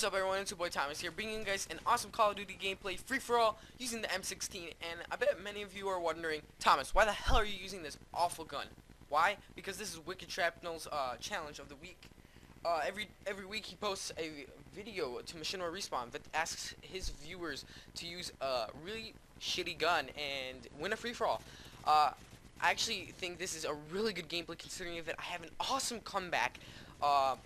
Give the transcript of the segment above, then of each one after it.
What's up everyone, it's your boy Thomas here, bringing you guys an awesome Call of Duty gameplay free-for-all using the M16, and I bet many of you are wondering, Thomas, why the hell are you using this awful gun? Why? Because this is Wickedshrapnel's challenge of the week. Every week he posts a video to Mischeif Respawn that asks his viewers to use a really shitty gun and win a free-for-all. I actually think this is a really good gameplay considering that I have an awesome comeback.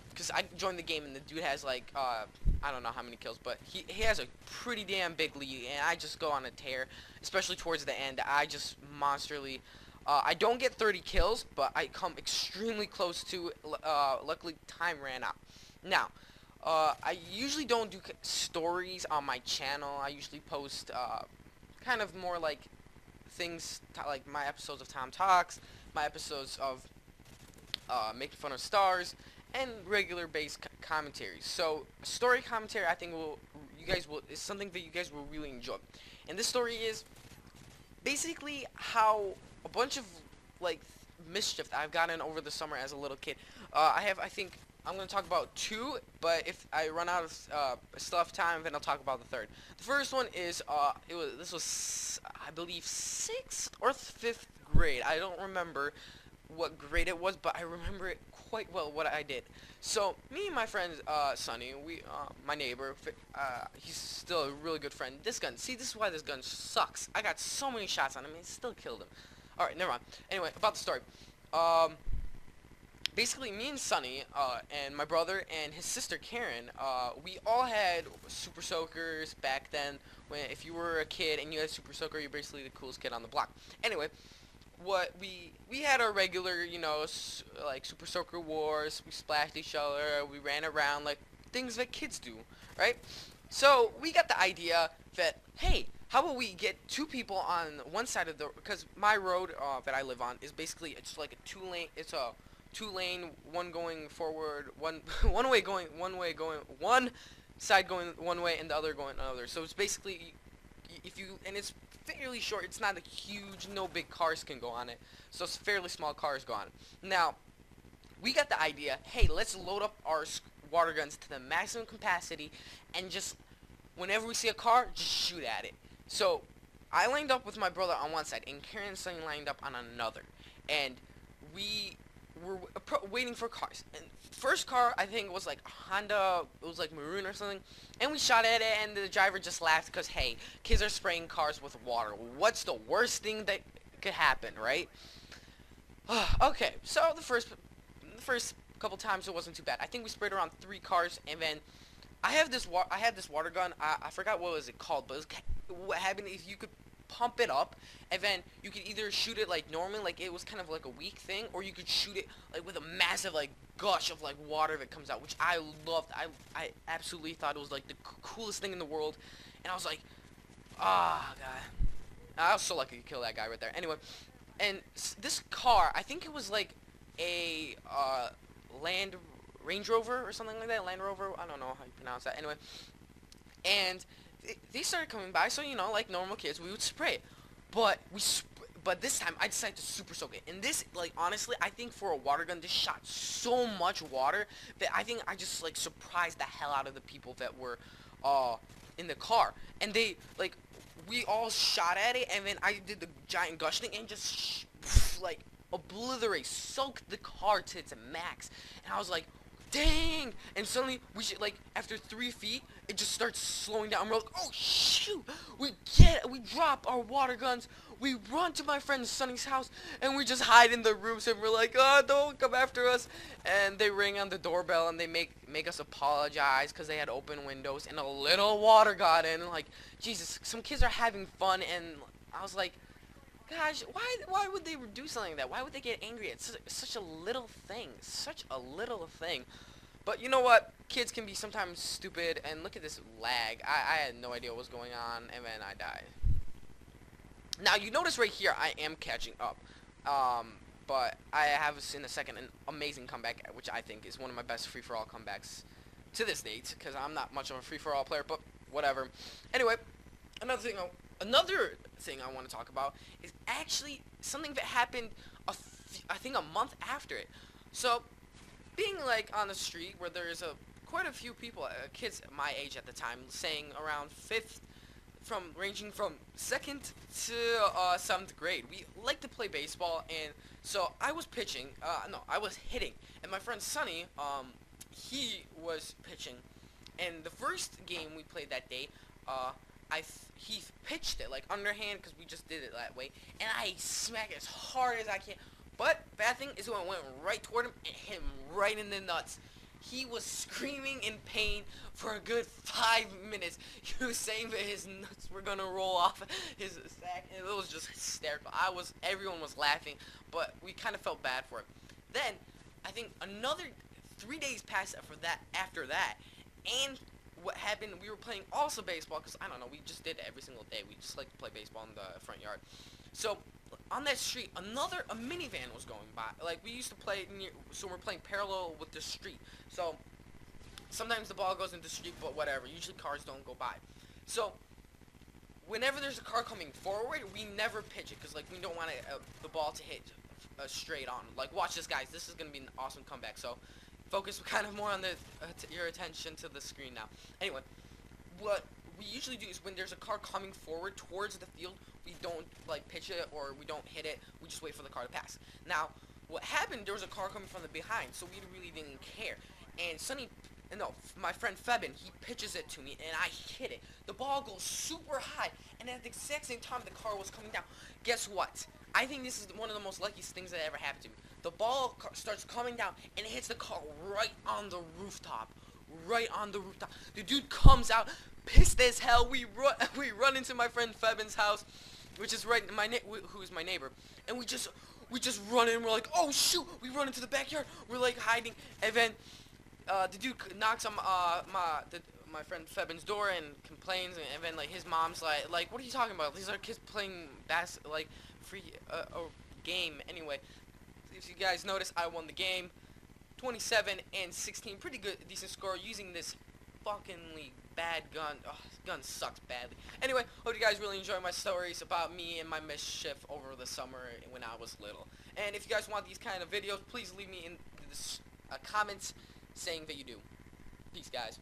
Because I joined the game and the dude has like, I don't know how many kills, but he has a pretty damn big lead, and I just go on a tear, especially towards the end. I just monsterly, I don't get 30 kills, but I come extremely close to, luckily time ran out. Now, I usually don't do stories on my channel. I usually post, kind of more like things, like my episodes of Tom Talks, my episodes of, making fun of stars, and regular based commentaries. So story commentary, I think is something that you guys will really enjoy. And this story is basically how a bunch of like mischief that I've gotten over the summer as a little kid. I think I'm going to talk about two, but if I run out of stuff time, then I'll talk about the third. The first one is this was I believe 6th or 5th grade. I don't remember what grade it was, but I remember it quite well what I did. So me and my friend Sonny, my neighbor, he's still a really good friend. This is why this gun sucks. I got so many shots on him and it still killed him. Alright, never mind. Anyway, about the story. Basically me and Sonny and my brother and his sister Karen, we all had super soakers back then. When if you were a kid and you had super soaker, you're basically the coolest kid on the block. Anyway, what we had our regular, you know, like super soaker wars. We splashed each other, we ran around, like things that kids do, right? So we got the idea that, hey, how about we get two people on one side of the, because my road that I live on is basically, it's like a two-lane, one going forward, one one side going one way and the other going another. So it's basically, and it's fairly short. It's not a huge, no big cars can go on it, so it's fairly small cars go on it. Now we got the idea, hey, let's load up our water guns to the maximum capacity and just whenever we see a car, just shoot at it. So I lined up with my brother on one side and Karen and Sonny lined up on another, and we were waiting for cars. And first car, I think, was like Honda, it was like maroon or something, and we shot at it and the driver just laughed because, hey, kids are spraying cars with water. What's the worst thing that could happen, right? Okay, so the first couple times it wasn't too bad. I think we sprayed around 3 cars, and then I had this water gun. I forgot what was it called, but what happened is you could pump it up, and then you could either shoot it like normally, like it was kind of like a weak thing, or you could shoot it like with a massive like gush of like water that comes out, which I loved. I absolutely thought it was like the coolest thing in the world, and I was like, God, I was so lucky to kill that guy right there. Anyway, and this car, I think it was like a Range Rover or something like that. Land Rover, I don't know how you pronounce that. Anyway, and they started coming by, so you know, like normal kids, we would spray it. But but this time I decided to super soak it. And this, like, honestly, I think for a water gun, this shot so much water that I think I just like surprised the hell out of the people that were in the car. And they like, we all shot at it, and then I did the giant gush thing and just like obliterate, soak the car to its max. And I was like, dang! And suddenly we should, like, after 3 feet, it just starts slowing down. We're like, oh shoot! We drop our water guns, we run to my friend Sonny's house, and we just hide in the roofs, and we're like, oh, don't come after us. And they ring on the doorbell, and they make us apologize because they had open windows, and a little water got in. Like, Jesus, some kids are having fun, and I was like, gosh, why would they do something like that? Why would they get angry at such a little thing? Such a little thing. But you know what? Kids can be sometimes stupid, and look at this lag. I had no idea what was going on, and then I died. Now, you notice right here, I am catching up. But I have in a second an amazing comeback, which I think is one of my best free-for-all comebacks to this date, because I'm not much of a free-for-all player, but whatever. Anyway, another thing I want to talk about is actually something that happened I think a month after it. So being like on the street where there is a quite a few people, kids my age at the time, saying around 5th, ranging from 2nd to 7th grade. We like to play baseball, and so I was pitching. No, I was hitting, and my friend Sonny, he was pitching. And the first game we played that day, he pitched it like underhand because we just did it that way, and I smacked it as hard as I can. But bad thing is when it went right toward him and hit him right in the nuts. He was screaming in pain for a good 5 minutes. He was saying that his nuts were gonna roll off his sack, and it was just hysterical. Everyone was laughing, but we kind of felt bad for him. Then I think another 3 days passed after that, and what happened? We were playing also baseball because I don't know. We just did it every single day. We just like to play baseball in the front yard. So on that street, a minivan was going by. Like we used to play so we're playing parallel with the street. So sometimes the ball goes into the street, but whatever. Usually cars don't go by. So whenever there's a car coming forward, we never pitch it because like we don't want the ball to hit straight on. Like watch this, guys. This is gonna be an awesome comeback. So focus kind of more on your attention to the screen now. Anyway, what we usually do is when there's a car coming forward towards the field, we don't like pitch it or we don't hit it. We just wait for the car to pass. Now, what happened? There was a car coming from the behind, so we really didn't care. And my friend Febin, he pitches it to me, and I hit it. The ball goes super high, and at the exact same time the car was coming down. Guess what? I think this is one of the most luckiest things that ever happened to me. The ball starts coming down, and it hits the car right on the rooftop. Right on the rooftop. The dude comes out, pissed as hell. We run into my friend Febin's house, which is who's my neighbor, and we just run in. We're like, oh shoot! We run into the backyard. We're like hiding, and then the dude knocks on my friend Febin's door and complains, and then like his mom's like, what are you talking about? These are kids playing free game. Anyway, if you guys notice, I won the game, 27-16, pretty good, decent score using this fuckingly bad gun. Oh, this gun sucks badly. Anyway, hope you guys really enjoy my stories about me and my Mischeif over the summer when I was little. And if you guys want these kind of videos, please leave me in the comments saying that you do. Peace, guys.